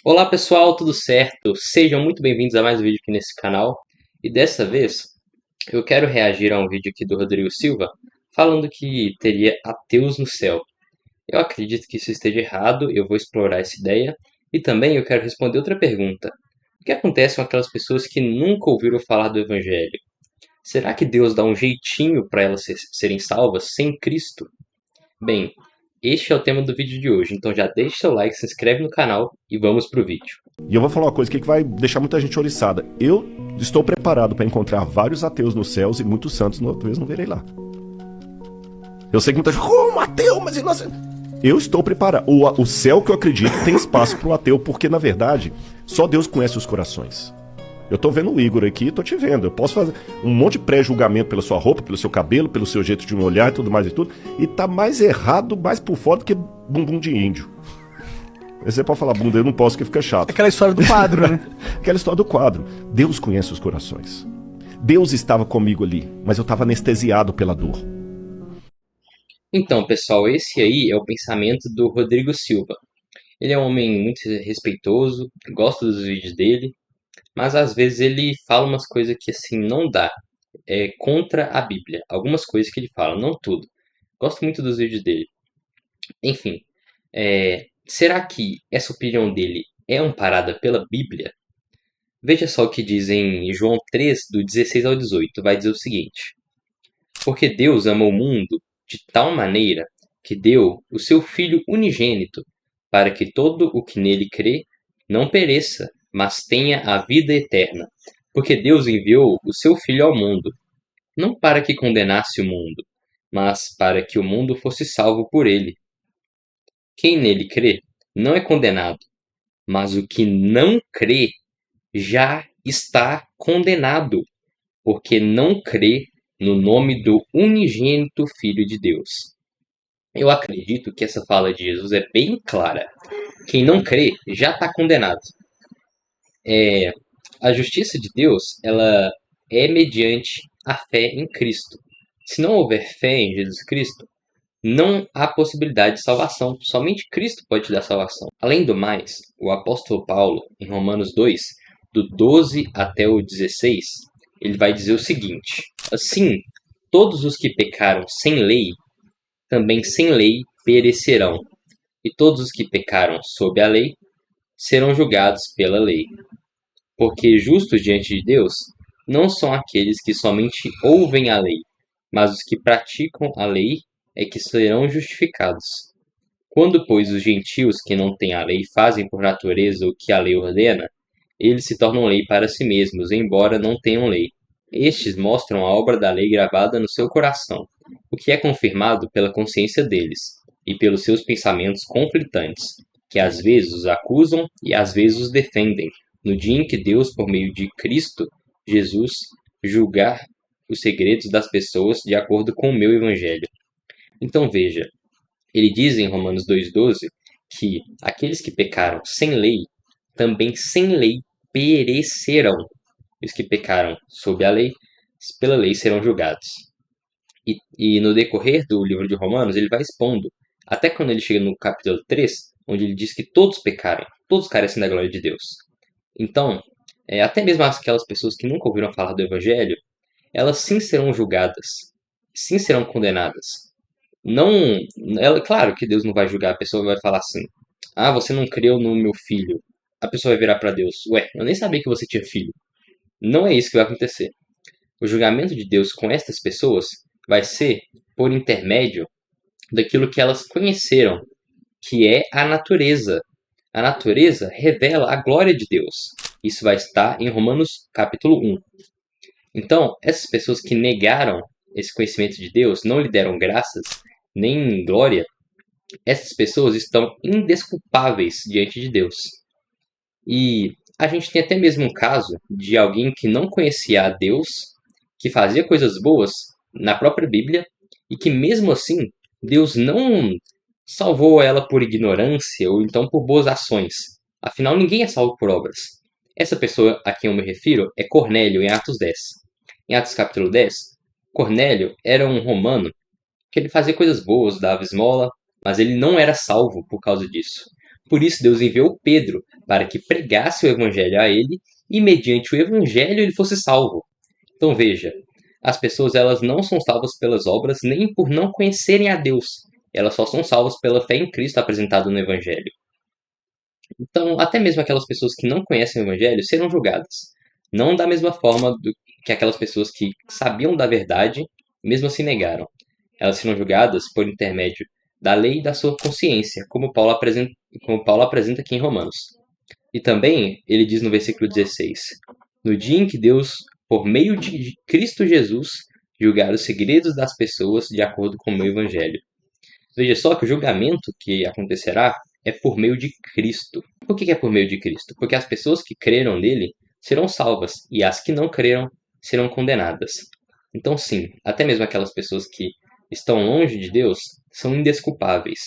Olá pessoal, tudo certo? Sejam muito bem-vindos a mais um vídeo aqui nesse canal. E dessa vez eu quero reagir a um vídeo aqui do Rodrigo Silva falando que teria ateus no céu. Eu acredito que isso esteja errado, eu vou explorar essa ideia e também eu quero responder outra pergunta. O que acontece com aquelas pessoas que nunca ouviram falar do Evangelho? Será que Deus dá um jeitinho para elas serem salvas sem Cristo? Bem, este é o tema do vídeo de hoje, então já deixa seu like, se inscreve no canal e vamos pro vídeo. E eu vou falar uma coisa aqui que vai deixar muita gente oriçada. Eu estou preparado para encontrar vários ateus nos céus e muitos santos talvez não verei lá. Eu sei que muita gente, como ateu, mas ele não... Eu estou preparado. O céu que eu acredito tem espaço para o ateu, porque na verdade só Deus conhece os corações. Eu tô vendo o Igor aqui, tô te vendo. Eu posso fazer um monte de pré-julgamento pela sua roupa, pelo seu cabelo, pelo seu jeito de me olhar e tudo mais e tudo. E tá mais errado, mais por fora do que bumbum de índio. Você pode falar bunda, eu não posso, que fica chato. Aquela história do quadro, né? Aquela história do quadro. Deus conhece os corações. Deus estava comigo ali, mas eu estava anestesiado pela dor. Então, pessoal, esse aí é o pensamento do Rodrigo Silva. Ele é um homem muito respeitoso, gosto dos vídeos dele, mas às vezes ele fala umas coisas que assim não dá. É contra a Bíblia. Algumas coisas que ele fala, não tudo. Gosto muito dos vídeos dele. Enfim, será que essa opinião dele é amparada pela Bíblia? Veja só o que diz em João 3, do 16 ao 18. Vai dizer o seguinte: Porque Deus amou o mundo de tal maneira que deu o seu Filho unigênito, para que todo o que nele crê não pereça, mas tenha a vida eterna. Porque Deus enviou o seu Filho ao mundo, não para que condenasse o mundo, mas para que o mundo fosse salvo por ele. Quem nele crê não é condenado, mas o que não crê já está condenado, porque não crê no nome do unigênito Filho de Deus. Eu acredito que essa fala de Jesus é bem clara. Quem não crê já está condenado. A justiça de Deus, ela é mediante a fé em Cristo. Se não houver fé em Jesus Cristo, não há possibilidade de salvação. Somente Cristo pode te dar salvação. Além do mais, o apóstolo Paulo, em Romanos 2, do 12 até o 16, ele vai dizer o seguinte: Assim, todos os que pecaram sem lei, também sem lei perecerão, e todos os que pecaram sob a lei serão julgados pela lei. Porque justos diante de Deus não são aqueles que somente ouvem a lei, mas os que praticam a lei é que serão justificados. Quando, pois, os gentios que não têm a lei fazem por natureza o que a lei ordena, eles se tornam lei para si mesmos, embora não tenham lei. Estes mostram a obra da lei gravada no seu coração, o que é confirmado pela consciência deles, e pelos seus pensamentos conflitantes, que às vezes os acusam e às vezes os defendem, no dia em que Deus, por meio de Cristo Jesus, julgar os segredos das pessoas de acordo com o meu evangelho. Então veja, ele diz em Romanos 2,12 que aqueles que pecaram sem lei, também sem lei perecerão. Os que pecaram sob a lei, pela lei serão julgados. E no decorrer do livro de Romanos, ele vai expondo, até quando ele chega no capítulo 3, onde ele diz que todos pecaram, todos carecem da glória de Deus. Então, até mesmo aquelas pessoas que nunca ouviram falar do Evangelho, elas sim serão julgadas, sim serão condenadas. Não, claro que Deus não vai julgar, a pessoa vai falar assim: Ah, você não creu no meu filho. A pessoa vai virar para Deus: Ué, eu nem sabia que você tinha filho. Não é isso que vai acontecer. O julgamento de Deus com estas pessoas vai ser por intermédio daquilo que elas conheceram, que é a natureza. A natureza revela a glória de Deus. Isso vai estar em Romanos capítulo 1. Então, essas pessoas que negaram esse conhecimento de Deus, não lhe deram graças, nem glória, essas pessoas estão indesculpáveis diante de Deus. E a gente tem até mesmo um caso de alguém que não conhecia a Deus, que fazia coisas boas na própria Bíblia, e que mesmo assim Deus não salvou ela por ignorância ou então por boas ações. Afinal, ninguém é salvo por obras. Essa pessoa a quem eu me refiro é Cornélio, em Atos 10. Em Atos capítulo 10, Cornélio era um romano que ele fazia coisas boas, dava esmola, mas ele não era salvo por causa disso. Por isso Deus enviou Pedro para que pregasse o evangelho a ele e mediante o evangelho ele fosse salvo. Então veja, as pessoas elas não são salvas pelas obras nem por não conhecerem a Deus. Elas só são salvas pela fé em Cristo apresentado no evangelho. Então, até mesmo aquelas pessoas que não conhecem o evangelho serão julgadas. Não da mesma forma que aquelas pessoas que sabiam da verdade, mesmo assim negaram. Elas serão julgadas por intermédio da lei e da sua consciência, como Paulo apresenta aqui em Romanos. E também ele diz no versículo 16: no dia em que Deus, por meio de Cristo Jesus, julgar os segredos das pessoas de acordo com o meu evangelho. Veja só que o julgamento que acontecerá é por meio de Cristo. Por que é por meio de Cristo? Porque as pessoas que creram nele serão salvas e as que não creram serão condenadas. Então, sim, até mesmo aquelas pessoas que estão longe de Deus são indesculpáveis,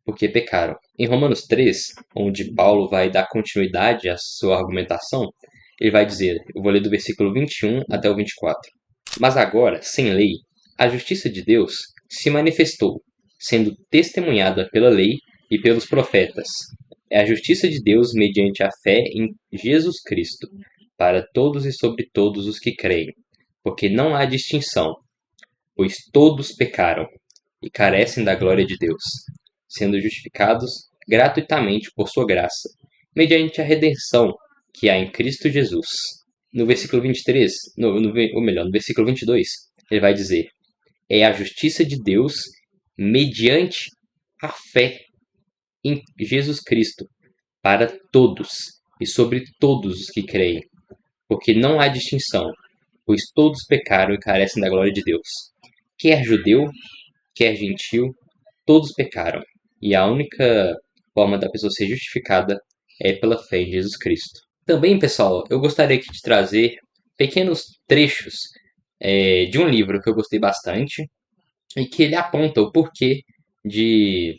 porque pecaram. Em Romanos 3, onde Paulo vai dar continuidade à sua argumentação, ele vai dizer, eu vou ler do versículo 21 até o 24. Mas agora, sem lei, a justiça de Deus se manifestou, sendo testemunhada pela lei e pelos profetas. É a justiça de Deus mediante a fé em Jesus Cristo, para todos e sobre todos os que creem, porque não há distinção, pois todos pecaram e carecem da glória de Deus, sendo justificados gratuitamente por sua graça, mediante a redenção que há em Cristo Jesus. No versículo 23, no versículo 22, ele vai dizer: é a justiça de Deus mediante a fé em Jesus Cristo para todos e sobre todos os que creem, porque não há distinção, pois todos pecaram e carecem da glória de Deus. Quer judeu, quer gentil, todos pecaram, e a única forma da pessoa ser justificada é pela fé em Jesus Cristo. Também, pessoal, eu gostaria aqui de trazer pequenos trechos de um livro que eu gostei bastante e que ele aponta o porquê de,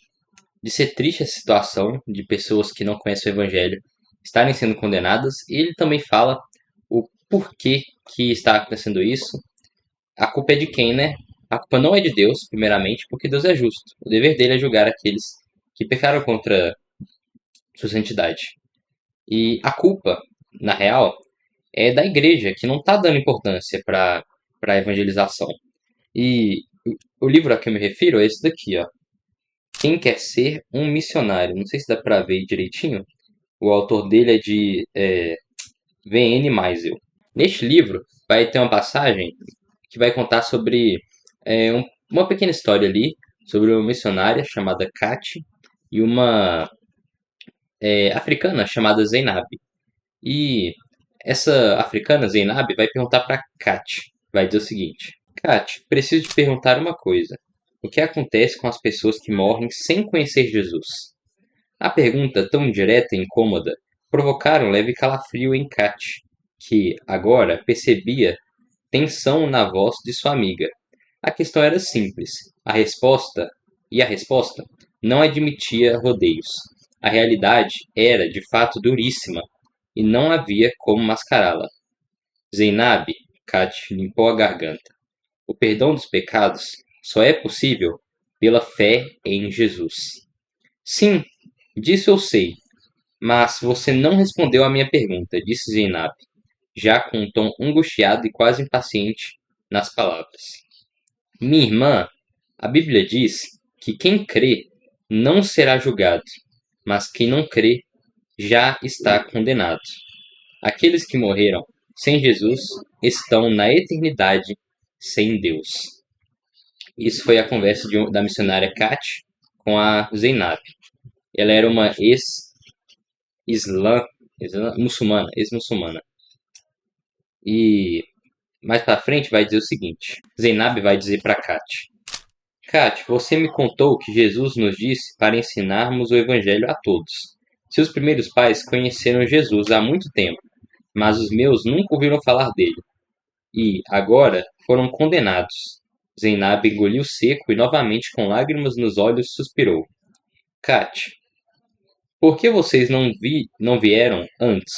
de ser triste a situação de pessoas que não conhecem o Evangelho estarem sendo condenadas, e ele também fala o porquê que está acontecendo isso. A culpa é de quem, né? A culpa não é de Deus, primeiramente, porque Deus é justo. O dever dele é julgar aqueles que pecaram contra sua santidade. E a culpa, na real, é da igreja, que não está dando importância para a evangelização. E o livro a que eu me refiro é esse daqui, ó. Quem quer ser um missionário? Não sei se dá para ver direitinho. O autor dele é de V.N. Meisel. Neste livro vai ter uma passagem que vai contar sobre uma pequena história ali sobre uma missionária chamada Kat e uma africana chamada Zainab. E essa africana, Zainab, vai perguntar para Kat. Vai dizer o seguinte: Kat, preciso te perguntar uma coisa. O que acontece com as pessoas que morrem sem conhecer Jesus? A pergunta, tão direta e incômoda, provocaram um leve calafrio em Kat, que, agora, percebia tensão na voz de sua amiga. A questão era simples. A resposta não admitia rodeios. A realidade era, de fato, duríssima, e não havia como mascará-la. Zainab, Kat limpou a garganta. O perdão dos pecados só é possível pela fé em Jesus. Sim, disso eu sei, mas você não respondeu à minha pergunta, disse Zainab, já com um tom angustiado e quase impaciente nas palavras. Minha irmã, a Bíblia diz que quem crê não será julgado, mas quem não crê já está condenado. Aqueles que morreram sem Jesus estão na eternidade sem Deus. Isso foi a conversa da missionária Kat com a Zainab. Ela era uma ex-muçulmana. E mais para frente vai dizer o seguinte: Zainab vai dizer para Kat: Kat, você me contou que Jesus nos disse para ensinarmos o Evangelho a todos. Seus primeiros pais conheceram Jesus há muito tempo, mas os meus nunca ouviram falar dele. E, agora, foram condenados. Zainab engoliu seco e novamente com lágrimas nos olhos suspirou. Kat, por que vocês não vieram antes?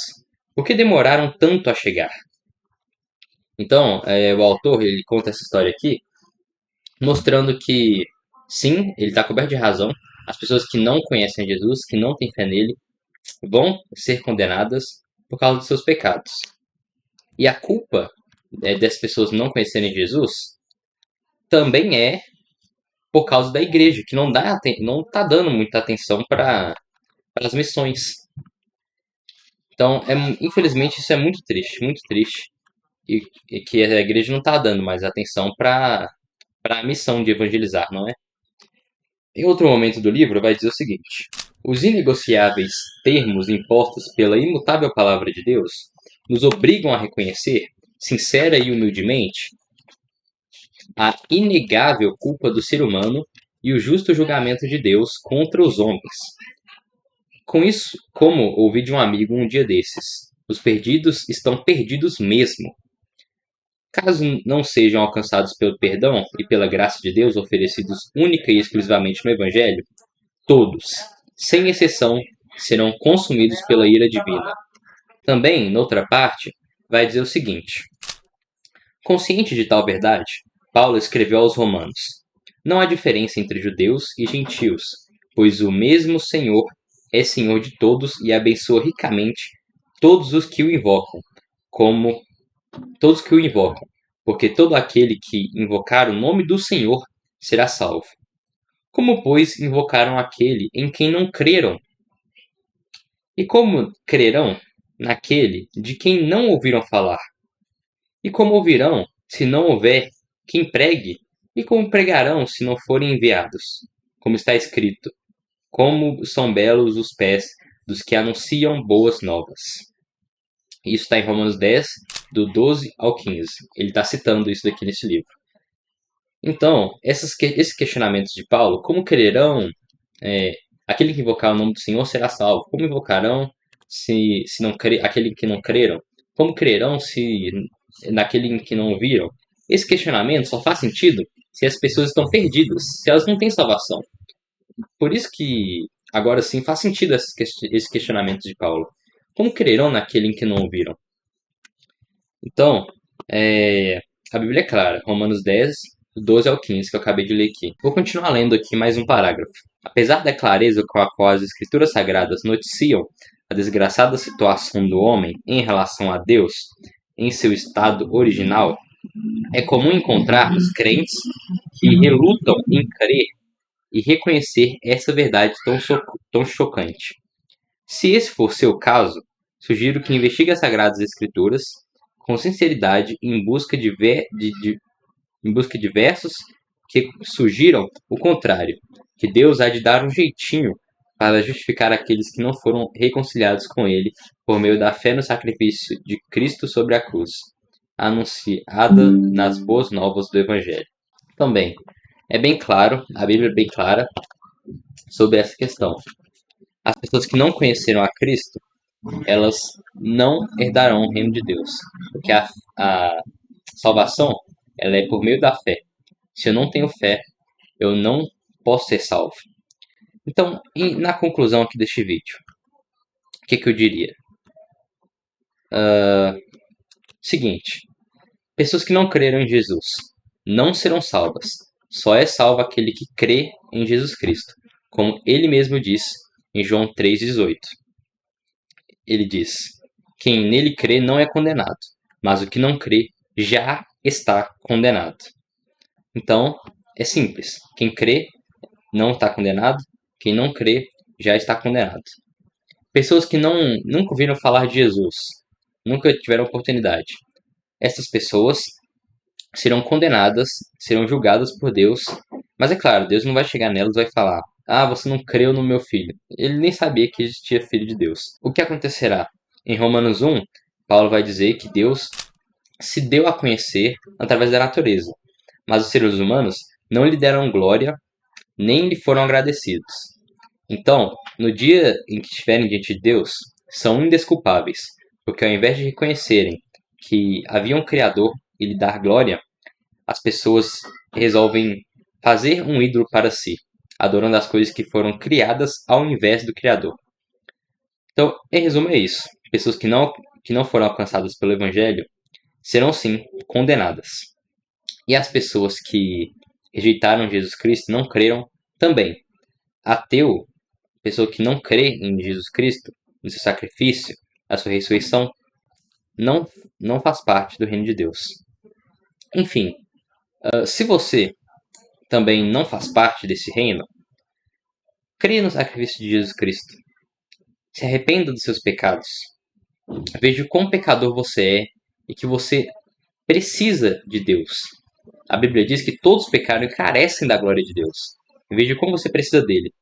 Por que demoraram tanto a chegar? Então, o autor ele conta essa história aqui, mostrando que, sim, ele está coberto de razão. As pessoas que não conhecem Jesus, que não têm fé nele, vão ser condenadas por causa dos seus pecados. E a culpa dessas pessoas não conhecerem Jesus também é por causa da igreja, que não está dando muita atenção para as missões. Então, infelizmente, isso é muito triste, e que a igreja não está dando mais atenção para a missão de evangelizar, não é? Em outro momento do livro, vai dizer o seguinte: os inegociáveis termos impostos pela imutável palavra de Deus nos obrigam a reconhecer, sincera e humildemente, a inegável culpa do ser humano e o justo julgamento de Deus contra os homens. Com isso, como ouvi de um amigo um dia desses, os perdidos estão perdidos mesmo. Caso não sejam alcançados pelo perdão e pela graça de Deus oferecidos única e exclusivamente no Evangelho, todos, sem exceção, serão consumidos pela ira divina. Também, noutra parte, vai dizer o seguinte: consciente de tal verdade, Paulo escreveu aos Romanos: não há diferença entre judeus e gentios, pois o mesmo Senhor é Senhor de todos e abençoa ricamente todos os que o invocam, como todos que o invocam, porque todo aquele que invocar o nome do Senhor será salvo. Como, pois, invocaram aquele em quem não creram? E como crerão naquele de quem não ouviram falar? E como ouvirão, se não houver quem pregue? E como pregarão, se não forem enviados? Como está escrito: como são belos os pés dos que anunciam boas novas. Isso está em Romanos 10, do 12 ao 15. Ele está citando isso daqui nesse livro. Então, esses questionamentos de Paulo: como crerão, aquele que invocar o nome do Senhor será salvo? Como invocarão se não aquele que não creram? Como crerão se naquele em que não ouviram? Esse questionamento só faz sentido se as pessoas estão perdidas, se elas não têm salvação. Por isso que agora sim faz sentido esse questionamento de Paulo. Como crerão naquele em que não ouviram? Então, a Bíblia é clara. Romanos 10, do 12 ao 15, que eu acabei de ler aqui. Vou continuar lendo aqui mais um parágrafo. Apesar da clareza com a qual as Escrituras Sagradas noticiam a desgraçada situação do homem em relação a Deus em seu estado original, é comum encontrarmos crentes que relutam em crer e reconhecer essa verdade tão chocante. Se esse for seu caso, sugiro que investigue as Sagradas Escrituras com sinceridade em busca de versos que sugiram o contrário, que Deus há de dar um jeitinho para justificar aqueles que não foram reconciliados com Ele por meio da fé no sacrifício de Cristo sobre a cruz, anunciada nas boas novas do Evangelho. Também, é bem claro, a Bíblia é bem clara sobre essa questão. As pessoas que não conheceram a Cristo, elas não herdarão o reino de Deus, porque a salvação, ela é por meio da fé. Se eu não tenho fé, eu não posso ser salvo. Então, na conclusão aqui deste vídeo, o que eu diria? Seguinte, pessoas que não creram em Jesus não serão salvas. Só é salvo aquele que crê em Jesus Cristo, como ele mesmo diz em João 3,18. Ele diz: quem nele crê não é condenado, mas o que não crê já está condenado. Então, é simples. Quem crê não está condenado, quem não crê já está condenado. Pessoas que nunca ouviram falar de Jesus, nunca tiveram oportunidade. Essas pessoas serão condenadas, serão julgadas por Deus. Mas é claro, Deus não vai chegar nelas e vai falar: ah, você não creu no meu filho. Ele nem sabia que existia filho de Deus. O que acontecerá? Em Romanos 1, Paulo vai dizer que Deus se deu a conhecer através da natureza, mas os seres humanos não lhe deram glória, nem lhe foram agradecidos. Então, no dia em que estiverem diante de Deus, são indesculpáveis, porque ao invés de reconhecerem que havia um Criador e lhe dar glória, as pessoas resolvem fazer um ídolo para si, adorando as coisas que foram criadas ao invés do Criador. Então, em resumo, é isso. Pessoas que não foram alcançadas pelo Evangelho serão sim condenadas. E as pessoas que rejeitaram Jesus Cristo, não creram, também. ateu, pessoa que não crê em Jesus Cristo, no seu sacrifício, a sua ressurreição, não, não faz parte do reino de Deus. Enfim, se você também não faz parte desse reino, crê no sacrifício de Jesus Cristo. Se arrependa dos seus pecados. Veja o quão pecador você é e que você precisa de Deus. A Bíblia diz que todos pecaram e carecem da glória de Deus. Veja como você precisa dele.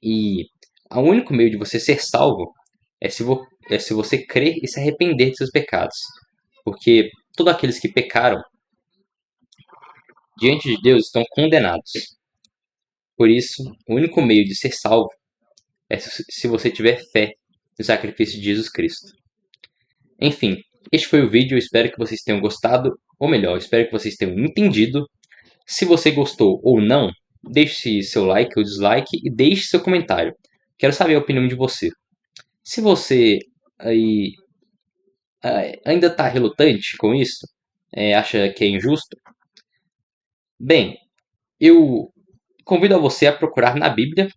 E o único meio de você ser salvo é se você crer e se arrepender de seus pecados. Porque todos aqueles que pecaram diante de Deus estão condenados. Por isso, o único meio de ser salvo é se você tiver fé no sacrifício de Jesus Cristo. Enfim, este foi o vídeo. Eu espero que vocês tenham gostado, ou melhor, espero que vocês tenham entendido. Se você gostou ou não, deixe seu like ou dislike e deixe seu comentário. Quero saber a opinião de você. Se você aí ainda está relutante com isso, acha que é injusto, bem, eu convido a você a procurar na Bíblia,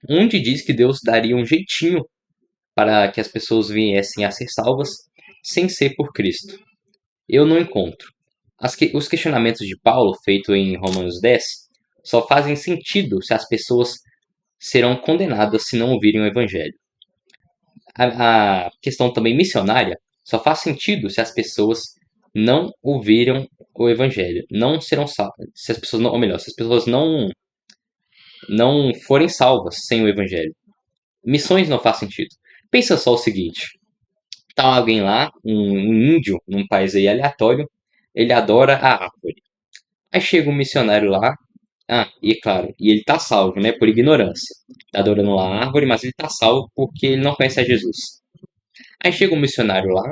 onde diz que Deus daria um jeitinho para que as pessoas viessem a ser salvas sem ser por Cristo. Eu não encontro. Os questionamentos de Paulo, feito em Romanos 10, só fazem sentido se as pessoas serão condenadas se não ouvirem o Evangelho. A questão também missionária só faz sentido se as pessoas não ouviram o Evangelho. Não serão salvas. Se as pessoas não, ou melhor, se as pessoas não forem salvas sem o Evangelho. Missões não faz sentido. Pensa só o seguinte: tá alguém lá, um índio, num país aí aleatório, ele adora a árvore. Aí chega um missionário lá, e claro, e ele tá salvo, né, por ignorância. Tá adorando lá a árvore, mas ele tá salvo porque ele não conhece a Jesus. Aí chega um missionário lá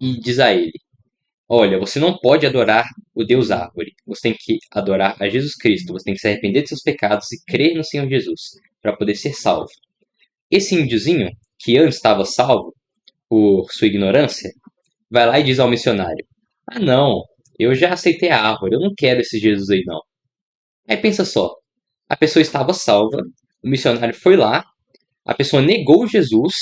e diz a ele: olha, você não pode adorar o Deus árvore. Você tem que adorar a Jesus Cristo. Você tem que se arrepender de seus pecados e crer no Senhor Jesus para poder ser salvo. Esse índiozinho, que antes estava salvo por sua ignorância, vai lá e diz ao missionário: ah, não, eu já aceitei a árvore, eu não quero esse Jesus aí não. Aí pensa só, a pessoa estava salva, o missionário foi lá, a pessoa negou Jesus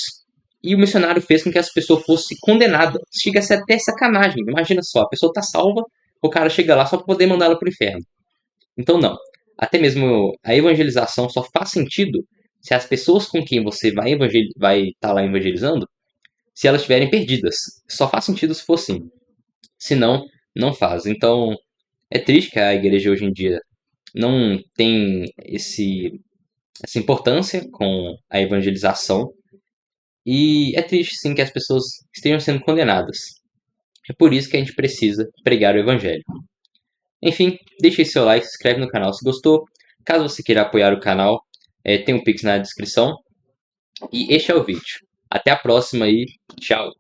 e o missionário fez com que essa pessoa fosse condenada. Chega a ser até sacanagem. Imagina só, a pessoa está salva, o cara chega lá só para poder mandá-la para o inferno. Então não. Até mesmo a evangelização só faz sentido se as pessoas com quem você vai estar lá evangelizando, se elas estiverem perdidas. Só faz sentido se for assim. Se não, não faz. Então, é triste que a igreja hoje em dia não tem essa importância com a evangelização. E é triste, sim, que as pessoas estejam sendo condenadas. É por isso que a gente precisa pregar o evangelho. Enfim, deixe aí seu like, se inscreve no canal se gostou. Caso você queira apoiar o canal, tem um Pix na descrição. E este é o vídeo. Até a próxima e tchau!